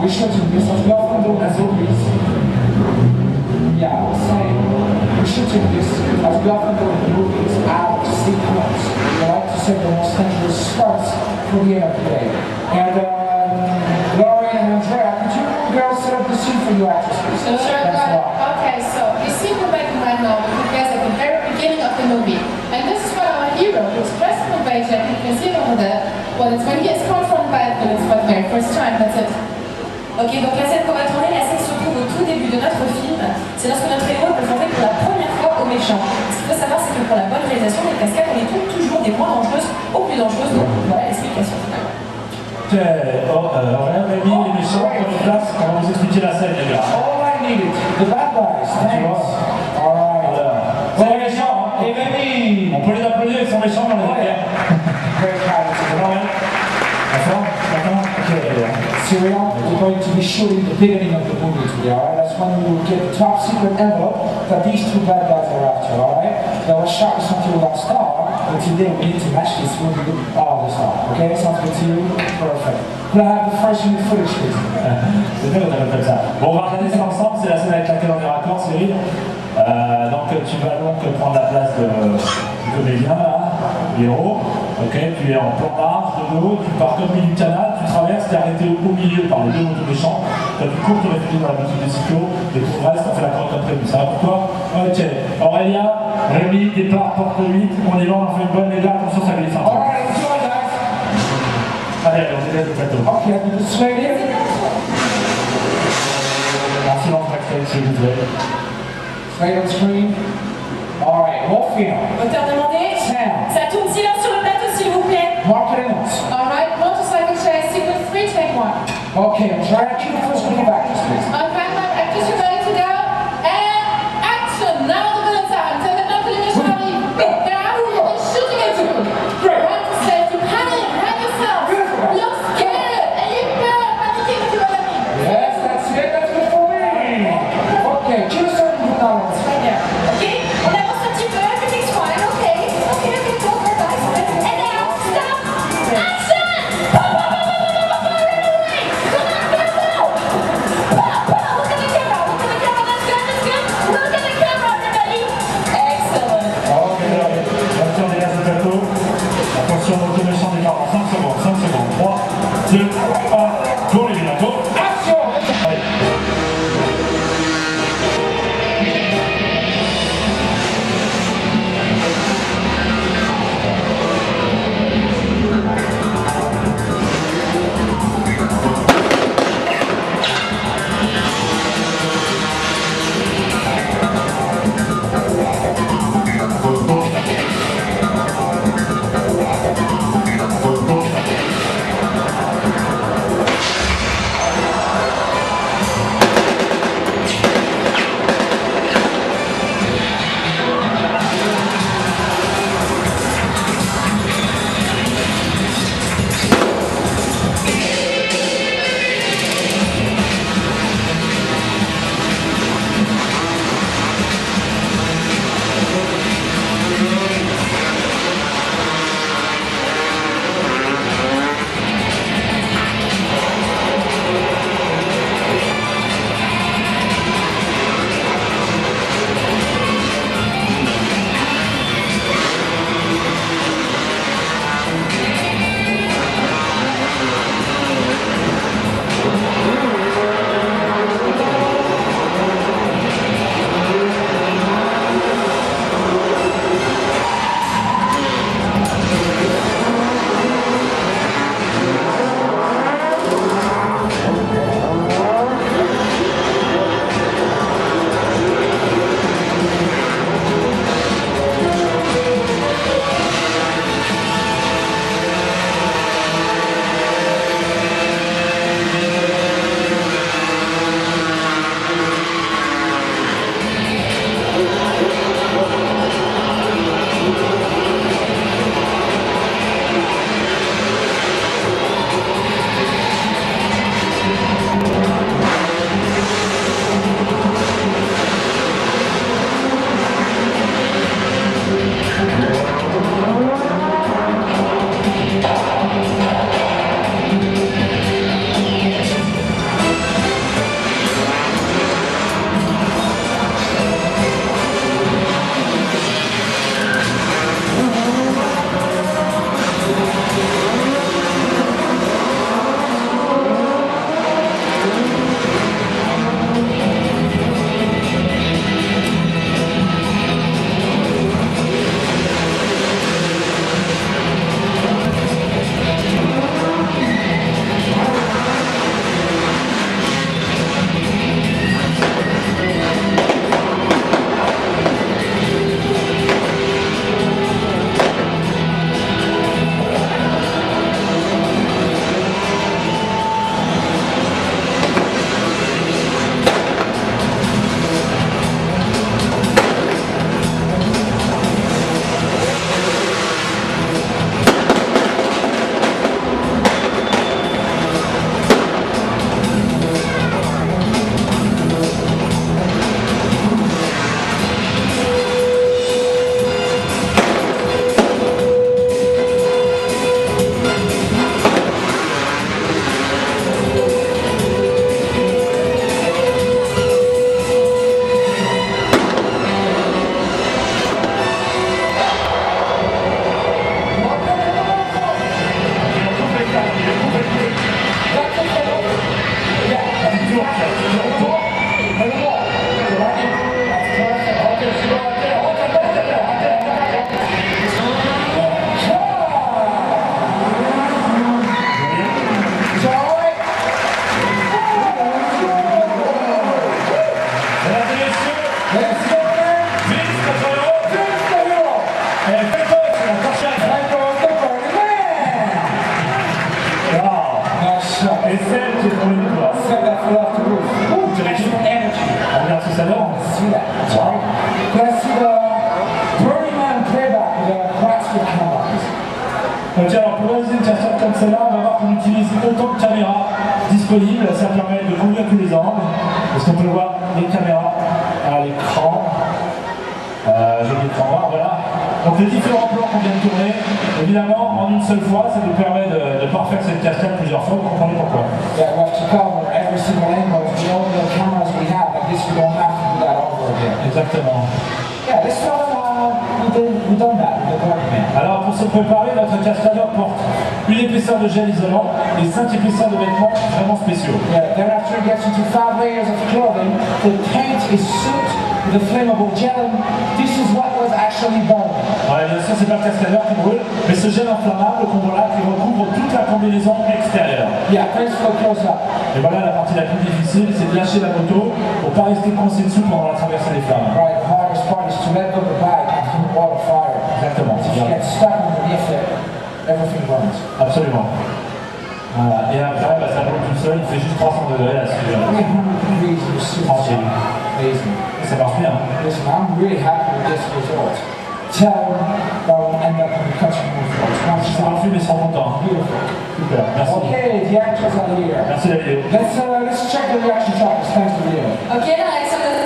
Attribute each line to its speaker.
Speaker 1: are we shooting this as well from the movies? Yeah, same. We're shooting this as we often do in the movies out of sequence. We like to save the most dangerous stunts for the end of the day. And Laurie and Andrea, could you girls set up the scene for you actresses?
Speaker 2: Sure. Okay, so the scene we're making right now we guys at the very beginning of the movie. And this is what our hero, who's dressed in beige, and you can see it over there. Well, it's when he is confronted by the villains for the very first time, that's it.
Speaker 3: Ok, donc la scène qu'on va tourner, la scène se trouve au tout début de notre film. C'est lorsque notre héros est confronté pour la première fois aux méchants. Ce qu'il faut savoir, c'est que pour la bonne réalisation des cascades, on les trouve toujours des moins dangereuses aux plus dangereuses. Donc voilà l'explication.
Speaker 4: Ok, Aurélien, Rémi, les méchants, on est place, on va vous expliquer la scène, les gars.
Speaker 1: All I needed, the bad guys, thanks. Alright.
Speaker 4: C'est les méchants, et Rémi, on peut les applaudir, ils sont méchants dans les arrières.
Speaker 1: Very talented.
Speaker 4: D'accord? D'accord? Ok,
Speaker 1: Syria, we're going to be shooting the beginning of the movie today, alright? That's when we will get the top secret envelope that these two bad guys are after, alright? That was shot with something with our star, but today we need to match this movie with all the star, okay? Sounds good to you? Perfect. Could I have the first unit footage, please?
Speaker 4: C'est bien, on appelle comme ça. Bon, on va regarder ça ensemble, c'est la scène avec laquelle on est raccord, Cyril. Donc tu vas donc prendre la place du comédien, là, du héros. Ok, tu es en plan large, de dos, tu pars comme milieu du canal, tu traverses, tu es arrêté au milieu par les deux motos méchants, tu cours, tu réfugies dans la boutique des cyclos, et tout le reste, on fait la crotte comme prévu. Ça va pour toi? Ok. Aurélien, Rémi, départ, porte 8, on y va, on fait une bonne, les gars, attention, ça glisse un peu.
Speaker 1: Alright, let's go, guys.
Speaker 4: Allez, on délaisse le plateau.
Speaker 1: Ok, I'm just straight in.
Speaker 4: En silence backstage, s'il vous plaît.
Speaker 1: Straight on screen. Alright, roll film.
Speaker 3: Auteur demandé.
Speaker 1: Sound.
Speaker 3: Ça tourne silence sur le plateau, s'il vous plaît.
Speaker 1: Mark it in us.
Speaker 2: Alright, motorcycle chase, sequence 3, take 1.
Speaker 1: Okay, Andrea, you first will give actors, please.
Speaker 2: Alright, actors, you ready to go? And action! Now the villain time. Tell them not to leave the They're after you, they're shooting at you.
Speaker 1: Great.
Speaker 2: Run to safety, panic, hide yourself. You're scared, and you're panicking to your enemy.
Speaker 1: Yes, that's it, that's good for me. Okay, cue the certain good knowledge.
Speaker 2: Right there.
Speaker 3: Ok, on avance un petit peu, everything's fine, ok, go, guys. And now, stop, action!
Speaker 4: Attention, moto méchant départ en 5 secondes, 3, 2, 1, go les gars, go!
Speaker 1: Action!
Speaker 4: Allez. Et celle qui est pour le toit.
Speaker 1: Save that for after roof. Ooh, extra energy.
Speaker 4: On regarde ce que ça donne.
Speaker 1: See that? Sorry. Let's see the Burning Man playback with a Cratsfield camera.
Speaker 4: Donc alors pour réaliser une cascade comme celle-là, on va voir qu'on utilise autant de caméras disponibles. Ça permet de couvrir tous les angles. Parce qu'on peut voir les caméras à l'écran. J'ai mis l'écran noir, voilà. Donc les différents plans qu'on vient de tourner, évidemment, en une seule fois, ça nous permet de pouvoir faire cette cascade plusieurs fois. Vous comprenez pourquoi?
Speaker 1: Yeah, we have to cover every single angle with all the cameras we have. Like this, we don't have to do that over again.
Speaker 4: Exactement.
Speaker 1: Yeah, this time we've done that with the Burning Man.
Speaker 4: Alors pour se préparer, notre cascadeur porte une épaisseur de gel isolant et 5 épaisseurs de vêtements vraiment spéciaux.
Speaker 1: Yeah, then after he gets into 5 layers of clothing, the paint is soaked with a flammable gel. This is what was actually burned.
Speaker 4: Ouais, bien sûr, c'est pas le cascadeur qui brûle, mais ce gel inflammable qu'on voit là qui recouvre toute la combinaison extérieure.
Speaker 1: Yeah, thanks for the close-up.
Speaker 4: Et voilà la partie la plus difficile, c'est de lâcher la moto pour pas rester coincé dessous pendant la traversée des flammes.
Speaker 1: Right, the hardest part is to let go of the bag and to water fire.
Speaker 4: Exactement.
Speaker 1: If you get stuck underneath it, everything burns.
Speaker 4: Absolument. Voilà. Et après, bah, ça brûle tout seul, il fait juste 300 degrés là-dessus.
Speaker 1: 300 degrees is super
Speaker 4: Tranquille.
Speaker 1: amazing.
Speaker 4: Et ça marche bien.
Speaker 1: Listen, I'm really happy with this result. Tell them that will end up in the cutting room floor.
Speaker 4: Si ça marche, mais ils sont contents.
Speaker 1: Beautiful.
Speaker 4: Super, merci.
Speaker 1: Okay, the actors are here.
Speaker 4: Merci la vidéo.
Speaker 1: Let's check the reaction shots. Thanks to the video.
Speaker 3: Ok, la réaction de